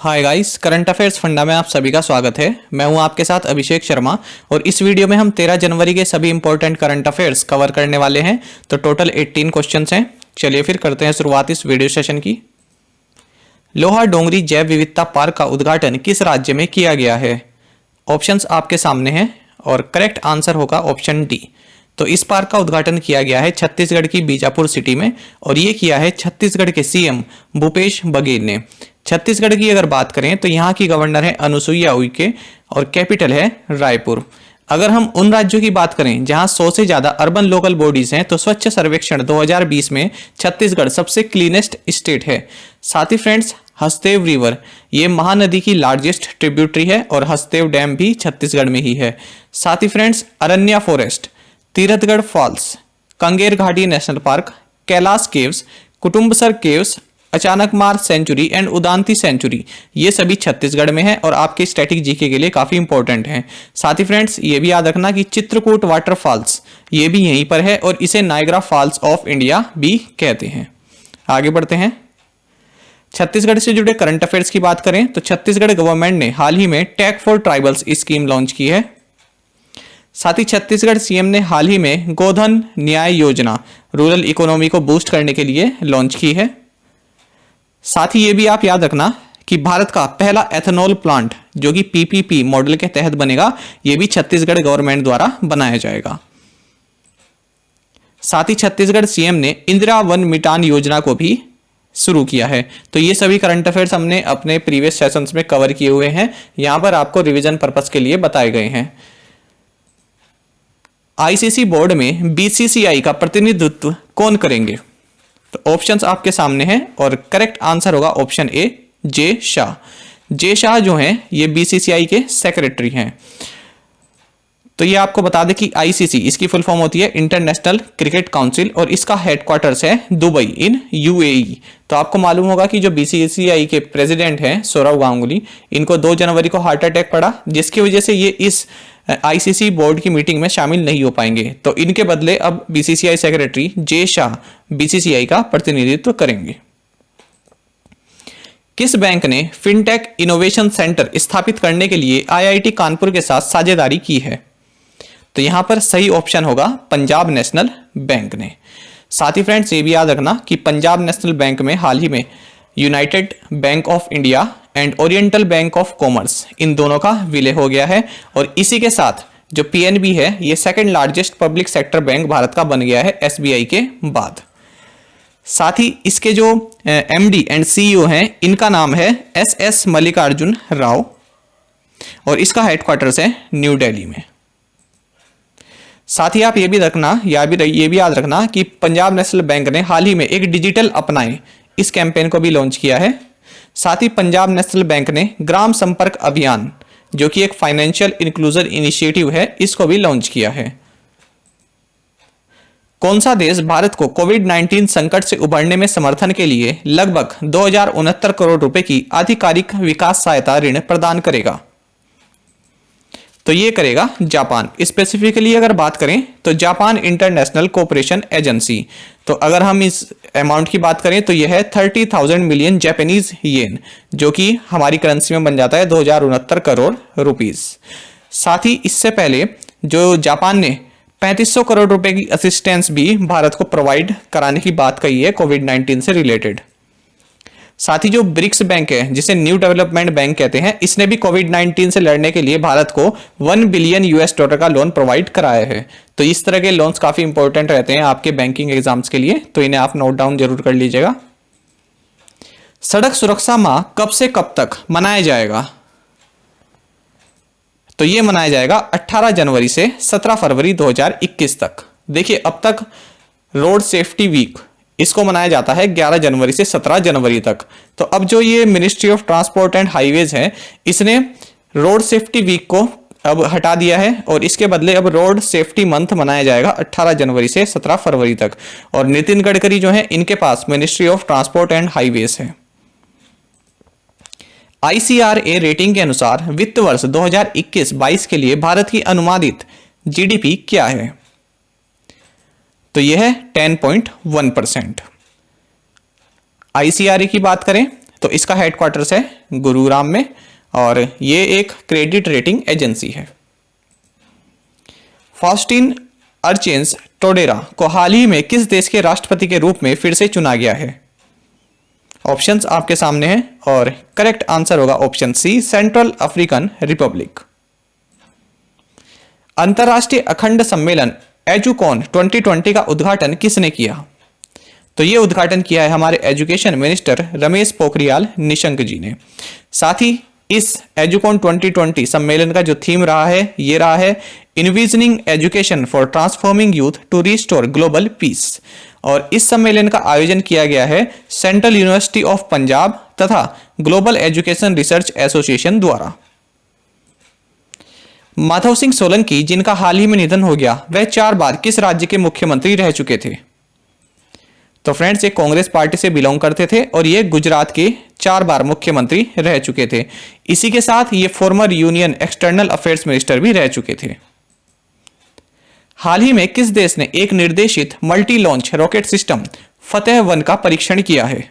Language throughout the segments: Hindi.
Hi guys, current affairs funda में आप सभी का स्वागत है। मैं हूं आपके साथ अभिषेक शर्मा और इस वीडियो में हम 13 जनवरी के सभी इंपॉर्टेंट करंट अफेयर्स कवर करने वाले हैं। तो टोटल 18 क्वेश्चंस हैं। चलिए फिर करते हैं शुरुआत इस वीडियो सेशन की। लोहा डोंगरी जैव विविधता पार्क का उद्घाटन किस राज्य में किया गया है? ऑप्शंस आपके सामने हैं और करेक्ट आंसर होगा ऑप्शन डी। तो इस पार्क का उद्घाटन किया गया है छत्तीसगढ़ की बीजापुर सिटी में और ये किया है छत्तीसगढ़ के सीएम भूपेश बघेल ने। छत्तीसगढ़ की अगर बात करें तो यहाँ की गवर्नर है अनुसुईया उइके और कैपिटल है रायपुर। अगर हम उन राज्यों की बात करें जहां 100 से ज्यादा अर्बन लोकल बॉडीज हैं तो स्वच्छ सर्वेक्षण 2020 में छत्तीसगढ़ सबसे क्लीनेस्ट स्टेट है। साथ ही फ्रेंड्स, हसदेव रिवर ये महानदी की लार्जेस्ट ट्रिब्यूटरी है और हसदेव डैम भी छत्तीसगढ़ में ही है। साथ ही friends, Aranya forest, Tirathgarh falls, Kanger Ghati national park, Kailash caves, Kutumbsar caves, Achanakmar sanctuary and Udanti sanctuary ये सभी छत्तीसगढ़ में है और आपके स्टैटिक जीके के लिए काफी इंपॉर्टेंट हैं। साथ ही फ्रेंड्स, ये भी याद रखना कि चित्रकूट वाटरफॉल्स ये भी यहीं पर है और इसे नायग्रा फॉल्स ऑफ इंडिया भी कहते हैं। आगे बढ़ते हैं। छत्तीसगढ़ से जुड़े करंट अफेयर्स की बात करें तो छत्तीसगढ़ गवर्नमेंट ने हाल ही में tech for tribals scheme launch की है। साथ ही छत्तीसगढ़ सीएम ने हाल ही में गोधन न्याय योजना रूरल इकोनॉमी को बूस्ट करने के लिए लॉन्च की है। साथ ही ये भी आप याद रखना कि भारत का पहला एथेनॉल प्लांट जो कि पीपीपी मॉडल के तहत बनेगा, ये भी छत्तीसगढ़ गवर्नमेंट द्वारा बनाया जाएगा। साथ ही छत्तीसगढ़ सीएम ने इंदिरा वन मितान योजना को भी शुरू किया है। तो ये सभी करंट अफेयर्स हमने अपने प्रीवियस सेशंस में कवर किए हुए हैं, यहां पर आपको रिवीजन पर्पस के लिए बताए गए हैं। आईसीसी बोर्ड में बीसीसीआई का प्रतिनिधित्व कौन करेंगे? तो ऑप्शंस आपके सामने हैं और करेक्ट आंसर होगा ऑप्शन ए, जे शाह। जे शाह जो हैं ये बीसीसीआई के सेक्रेटरी हैं। तो ये आपको बता दें कि आईसीसी इसकी फुल फॉर्म होती है इंटरनेशनल क्रिकेट काउंसिल और इसका हेडक्वार्टर्स है दुबई इन यूएई। तो आपको मालूम होगा कि जो बीसीसीआई के प्रेसिडेंट हैं सौरव गांगुली, इनको 2 जनवरी को हार्ट अटैक पड़ा, जिसकी वजह से ये इस आईसीसी बोर्ड की मीटिंग में शामिल नहीं हो पाएंगे। तो इनके बदले अब बीसीसीआई सेक्रेटरी जे शाह बीसीसीआई का प्रतिनिधित्व करेंगे। किस बैंक ने फिनटेक इनोवेशन सेंटर स्थापित करने के लिए आईआईटी कानपुर के साथ साझेदारी की है? तो यहां पर सही ऑप्शन होगा पंजाब नेशनल बैंक ने। साथ ही फ्रेंड्स, ये भी याद रखना कि पंजाब नेशनल बैंक में हाल ही में United bank of India and oriental bank of commerce इन दोनों का विलय हो गया है और इसी के साथ जो पीएनबी है ये second largest public sector bank Bharat का बन गया है एसबीआई के बाद। साथ ही इसके जो एमडी एंड सीईओ हैं इनका नाम है एसएस मल्लिकार्जुन राव और इसका हेडक्वार्टर्स है न्यू दिल्ली में। साथ ही आप ये भी याद रखना कि पंजाब नेशनल बैंक ने हाल ही में एक डिजिटल अपनाएं इस कैंपेन को भी लॉन्च किया है। साथ ही पंजाब नेशनल बैंक ने ग्राम संपर्क अभियान जो कि एक फाइनेंशियल इंक्लूजन इनिशिएटिव है इसको भी लॉन्च किया है। कौन सा देश भारत को कोविड-19 संकट से उबरने में समर्थन के लिए लगभग 2069 करोड़ रुपए की आधिकारिक विकास सहायता ऋण प्रदान करेगा? तो ये करेगा जापान। स्पेसिफिकली अगर बात करें तो जापान इंटरनेशनल कोऑपरेशन एजेंसी। तो अगर हम इस अमाउंट की बात करें तो यह है 30,000 मिलियन जापानीज येन जो कि हमारी करेंसी में बन जाता है 2069 करोड़ रुपीस। साथ ही इससे पहले जो जापान ने 3500 करोड़ रुपए की असिस्टेंस भी भारत को प्रोवाइड कराने की बात कही है कोविड-19 से रिलेटेड। साथ ही जो ब्रिक्स बैंक है जिसे न्यू डेवलपमेंट बैंक कहते हैं, इसने भी कोविड-19 से लड़ने के लिए भारत को $1 बिलियन का लोन प्रोवाइड कराया है। तो इस तरह के लोन्स काफी इंपॉर्टेंट रहते हैं आपके बैंकिंग एग्जाम्स के लिए, तो इन्हें आप नोट डाउन जरूर कर लीजिएगा। सड़क सुरक्षा माह कब से कब तक मनाया जाएगा? तो ये मनाया जाएगा 18 जनवरी से 17 फरवरी 2021 तक। देखिए, अब तक रोड सेफ्टी वीक इसको मनाया जाता है 11 जनवरी से 17 जनवरी तक। तो अब जो ये ministry of transport and highways है इसने रोड सेफ्टी वीक को अब हटा दिया है और इसके बदले अब रोड सेफ्टी मंथ मनाया जाएगा 18 जनवरी से 17 फरवरी तक। और नितिन गडकरी जो है इनके पास ministry of transport and highways है। आईसीआरए रेटिंग के अनुसार वित्त वर्ष 2021-22 के लिए भारत की अनुमानित जीडीपी क्या है? तो यह है 10.1%। आईसीआरए की बात करें तो इसका हेडक्वार्टर्स है गुरुग्राम में और ये एक क्रेडिट रेटिंग एजेंसी है। फास्टिन अर्चेंस टोडेरा को हाल ही में किस देश के राष्ट्रपति के रूप में फिर से चुना गया है? ऑप्शंस आपके सामने हैं और करेक्ट आंसर होगा option C, central African republic. अंतरराष्ट्रीय अखंड सम्मेलन एजुकॉन 2020 का उद्घाटन किसने किया? तो ये उद्घाटन किया है हमारे एजुकेशन मिनिस्टर रमेश पोखरियाल निशंक जी ने। साथ ही इस एजुकॉन 2020 सम्मेलन का जो थीम रहा है ये रहा है envisioning education for transforming youth to restore global peace. और इस सम्मेलन का आयोजन किया गया है सेंट्रल यूनिवर्सिटी ऑफ पंजाब तथा ग्लोबल एजुकेशन रिसर्च एसोसिएशन द्वारा। माधव सिंह सोलंकी जिनका हाल ही में निधन हो गया, वह 4 बार किस राज्य के मुख्यमंत्री रह चुके थे? तो फ्रेंड्स, ये कांग्रेस पार्टी से बिलोंग करते थे और ये गुजरात के 4 बार मुख्यमंत्री रह चुके थे। इसी के साथ ये former union external affairs minister भी रह चुके थे। हाल ही में किस देश ने एक निर्देशित मल्टी लॉन्च रॉकेट सिस्टम फतेह-1 का परीक्षण किया है?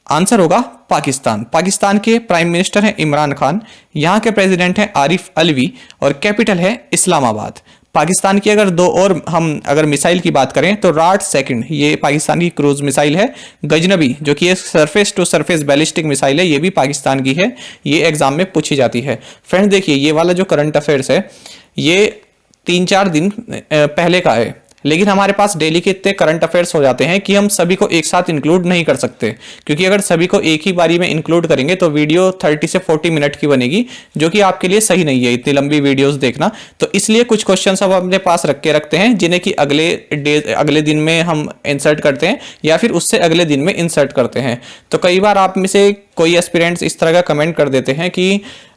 आंसर होगा पाकिस्तान। पाकिस्तान के प्राइम मिनिस्टर हैं इमरान खान, यहां के प्रेसिडेंट हैं आरिफ अलवी और कैपिटल है इस्लामाबाद। पाकिस्तान की अगर दो और हम अगर मिसाइल की बात करें तो राट सेकंड, ये पाकिस्तान की क्रूज मिसाइल है। गजनबी जो कि एक surface to surface ballistic missile है, ये भी पाकिस्तान की है। ये एग्जाम में पूछी जाती है। फ्रेंड्स देखिए, ये वाला जो करंट अफेयर्स है ये 3-4 दिन पहले का है, लेकिन हमारे पास डेली के इतने करंट अफेयर्स हो जाते हैं कि हम सभी को एक साथ इंक्लूड नहीं कर सकते, क्योंकि अगर सभी को एक ही बारी में इंक्लूड करेंगे तो वीडियो 30 से 40 मिनट की बनेगी, जो कि आपके लिए सही नहीं है इतनी लंबी वीडियोस देखना। तो इसलिए कुछ क्वेश्चंस हम अपने पास रखते हैं जिन्हें कि अगले दिन में हम इंसर्ट करते हैं या फिर उससे अगले दिन में इंसर्ट करते हैं। तो कई बार आप में से कोई एस्पिरेंट्स इस तरह का कमेंट कर देते हैं कि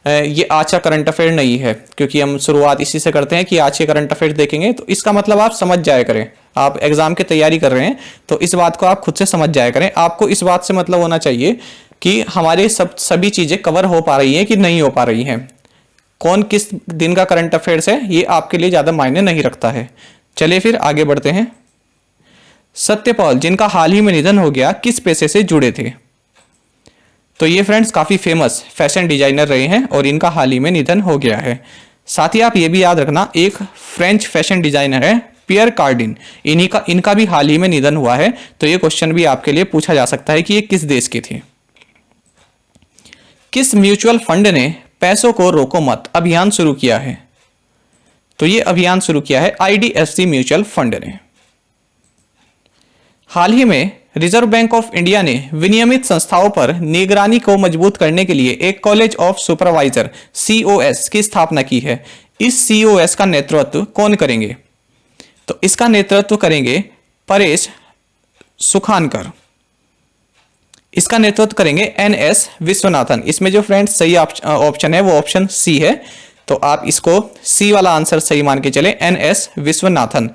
ये आज का करंट अफेयर नहीं है, क्योंकि हम शुरुआत इसी से करते हैं कि आज के करंट अफेयर देखेंगे। तो इसका मतलब आप समझ जाया करें, आप एग्जाम की तैयारी कर रहे हैं तो इस बात को आप खुद से समझ जाया करें। आपको इस बात से मतलब होना चाहिए कि हमारे सभी चीजें कवर हो पा रही हैं कि नहीं हो पा रही हैं। कौन किस दिन का करंट अफेयर्स है ये आपके लिए ज्यादा मायने नहीं रखता है। चलिए फिर आगे बढ़ते हैं। सत्यपाल जिनका हाल ही में निधन हो गया, किस पेशे से जुड़े थे? तो ये फ्रेंड्स काफी फेमस फैशन डिजाइनर रहे हैं और इनका हाल ही में निधन हो गया है। साथ ही आप ये भी याद रखना, एक फ्रेंच फैशन डिजाइनर है पियर कार्डिन, इनका भी हाल ही में निधन हुआ है। तो ये क्वेश्चन भी आपके लिए पूछा जा सकता है कि ये किस देश के थे। किस म्यूचुअल फंड ने पैसों को रोको मत अभियान शुरू किया है? तो ये अभियान शुरू किया है IDFC म्यूचुअल फंड ने। हाल ही में रिजर्व बैंक ऑफ इंडिया ने विनियमित संस्थाओं पर निगरानी को मजबूत करने के लिए एक कॉलेज ऑफ सुपरवाइजर COS की स्थापना की है। इस COS का नेतृत्व कौन करेंगे? तो इसका नेतृत्व करेंगे परेश सुखानकर। इसका नेतृत्व करेंगे NS विश्वनाथन। इसमें जो फ्रेंड्स सही ऑप्शन है वो ऑप्शन सी है, तो आप इसको सी वाला आंसर सही मान के चले, NS विश्वनाथन।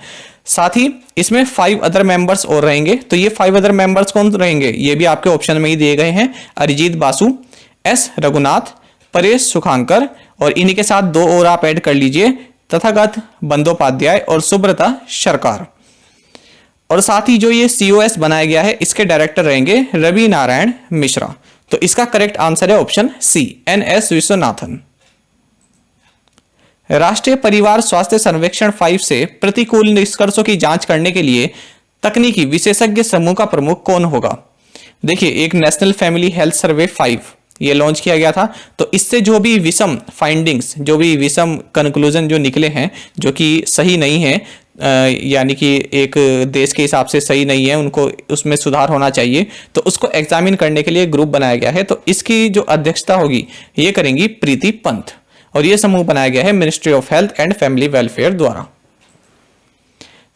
साथ ही इसमें 5 अदर मेंबर्स और रहेंगे। तो ये 5 अदर मेंबर्स कौन रहेंगे ये भी आपके ऑप्शन में ही दिए गए हैं। अरिजीत बासु, S रघुनाथ, परेश सुखांकर और इन्हीं के साथ 2 और आप ऐड कर लीजिए, तथागत बंदोपाध्याय और सुब्रता सरकार। और साथ ही जो ये COS बनाया गया है इसके डायरेक्टर रहेंगे रवि नारायण मिश्रा। तो इसका करेक्ट आंसर है ऑप्शन सी, NS विश्वनाथन। राष्ट्रीय परिवार स्वास्थ्य सर्वेक्षण 5 से प्रतिकूल निष्कर्षों की जांच करने के लिए तकनीकी विशेषज्ञ समूह का प्रमुख कौन होगा? देखिए, एक नेशनल फैमिली हेल्थ सर्वे 5 ये लॉन्च किया गया था। तो इससे जो भी विषम फाइंडिंग्स, जो भी विषम कंक्लूजन जो निकले हैं, जो कि सही नहीं है, यानी कि एक देश के हिसाब से सही नहीं है, उनको उसमें सुधार होना चाहिए, तो उसको एग्जामिन करने के लिए ग्रुप बनाया गया है। तो इसकी जो अध्यक्षता होगी ये करेंगी प्रीति पंत, और यह समूह बनाया गया है ministry of health and family welfare द्वारा।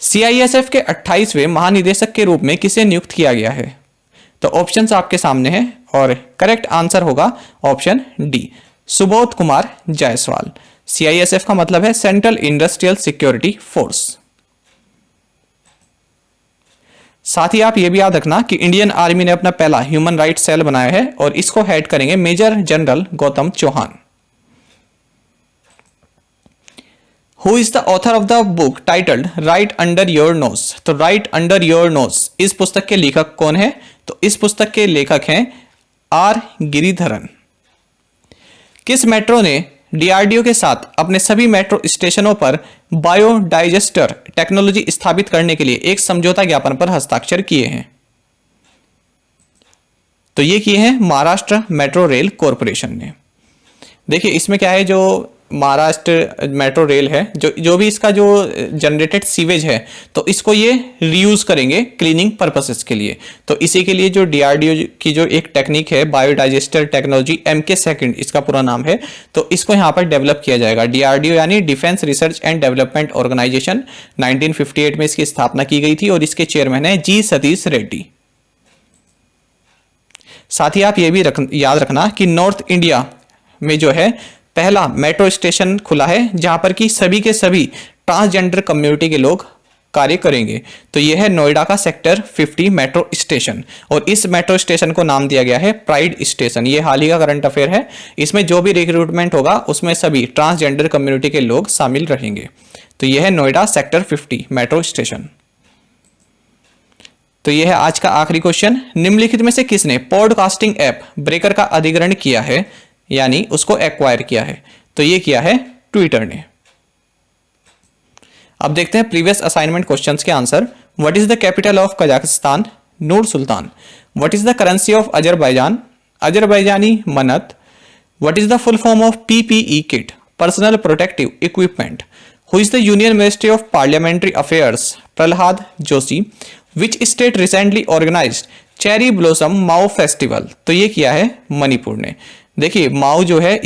CISF के 28वें महानिदेशक के रूप में किसे नियुक्त किया गया है? तो ऑप्शंस आपके सामने हैं और करेक्ट आंसर होगा option D, Subodh Kumar Jaiswal. CISF का मतलब है सेंट्रल इंडस्ट्रियल सिक्योरिटी फोर्स। साथ ही आप यह भी याद रखना कि इंडियन आर्मी ने अपना पहला ह्यूमन राइट सेल बनाया है और इसको हेड करेंगे major general Gautam Chauhan. Who is the author of the book titled Right Under Your Nose? तो Right Under Your Nose इस पुस्तक के लेखक कौन है? तो इस पुस्तक के लेखक हैं आर गिरिधरन। किस मेट्रो ने डीआरडीओ के साथ अपने सभी मेट्रो स्टेशनों पर बायोडाइजेस्टर टेक्नोलॉजी स्थापित करने के लिए एक समझौता ज्ञापन पर हस्ताक्षर किए हैं? तो ये किए हैं महाराष्ट्र मेट्रो रेल कॉरपोरेशन ने। देखिए इसमें क्या है, जो महाराष्ट्र मेट्रो रेल है, जो भी इसका जो जनरेटेड सीवेज है तो इसको ये रीयूज करेंगे क्लीनिंग पर्पसेस के लिए। तो इसी के लिए जो डीआरडीओ की जो एक टेक्निक है बायोडाइजेस्टर टेक्नोलॉजी, MK2 इसका पूरा नाम है, तो इसको यहाँ पर डेवलप किया जाएगा। डीआरडीओ यानी defence research and development organisation, 1958 में इसकी स्थापना की गई थी और इसके चेयरमैन है जी सतीश रेड्डी। साथ ही आप ये भी याद रखना कि नॉर्थ इंडिया में जो है पहला मेट्रो स्टेशन खुला है जहां पर कि सभी के सभी ट्रांसजेंडर कम्युनिटी के लोग कार्य करेंगे। तो यह है नोएडा का सेक्टर 50 मेट्रो स्टेशन और इस मेट्रो स्टेशन को नाम दिया गया है प्राइड स्टेशन। ये हाल ही का करंट अफेयर है। इसमें जो भी रिक्रूटमेंट होगा उसमें सभी ट्रांसजेंडर कम्युनिटी के लोग शामिल रहेंगे। तो यह है नोएडा सेक्टर 50 मेट्रो स्टेशन। तो यह है आज का आखिरी क्वेश्चन। निम्नलिखित में से किसने पॉडकास्टिंग ऐप ब्रेकर का अधिग्रहण किया है, यानी उसको एक्वायर किया है? तो ये किया है ट्विटर ने। अब देखते हैं प्रीवियस असाइनमेंट क्वेश्चंस के answer. What is the capital of Kazakhstan? Nur Sultan. What is the currency of Azerbaijan? Azerbaijani manat. What is the full form of PPE kit? Personal protective equipment. Who is the union ministry of parliamentary affairs? Pralhad Joshi. Which state recently organised cherry blossom Mao festival? तो ये किया है मणिपुर ने। देखिए माओ जो है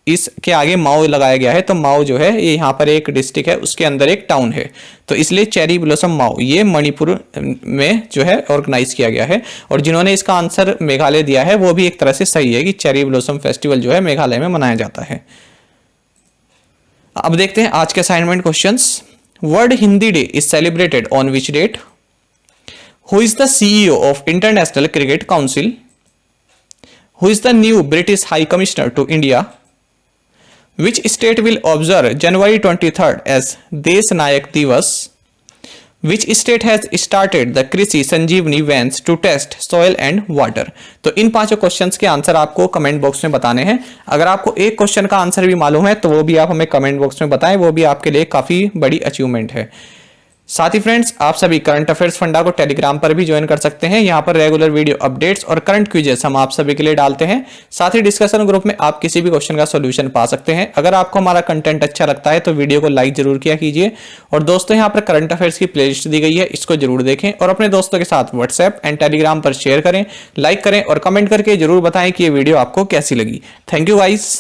इसके आगे माओ लगाया गया है, तो माओ जो है ये यहाँ पर एक डिस्ट्रिक्ट है, उसके अंदर एक टाउन है, तो इसलिए चेरी ब्लॉसम माओ ये मणिपुर में जो है ऑर्गेनाइज किया गया है। और जिन्होंने इसका आंसर मेघालय दिया है वो भी एक तरह से सही है कि चेरी ब्लॉसम फेस्टिवल जो है मेघालय में मनाया जाता है। अब देखते हैं आज के assignment questions. World Hindi day is celebrated on which date? Who is the CEO of international cricket council? Who is the new British High Commissioner to India? Which state will observe January 23rd as Desh Nayak Divas? Which state has started the कृषि संजीवनी vans to test soil and water? तो इन पांचों क्वेश्चंस के आंसर आपको कमेंट बॉक्स में बताने हैं। अगर आपको एक क्वेश्चन का आंसर भी मालूम है तो वो भी आप हमें कमेंट बॉक्स में बताएं, वो भी आपके लिए काफी बड़ी अचीवमेंट है। साथ ही फ्रेंड्स आप सभी करंट अफेयर्स फंडा को टेलीग्राम पर भी ज्वाइन कर सकते हैं। यहाँ पर रेगुलर वीडियो अपडेट्स और करंट क्विजेस हम आप सभी के लिए डालते हैं। साथ ही डिस्कशन ग्रुप में आप किसी भी क्वेश्चन का सॉल्यूशन पा सकते हैं। अगर आपको हमारा कंटेंट अच्छा लगता है तो वीडियो को लाइक जरूर किया कीजिए। और दोस्तों यहाँ पर करंट अफेयर्स की प्लेलिस्ट दी गई है, इसको जरूर देखें और अपने दोस्तों के साथ व्हाट्सएप एंड टेलीग्राम पर शेयर करें, लाइक करें और कमेंट करके जरूर बताएं कि ये वीडियो आपको कैसी लगी। Thank you guys.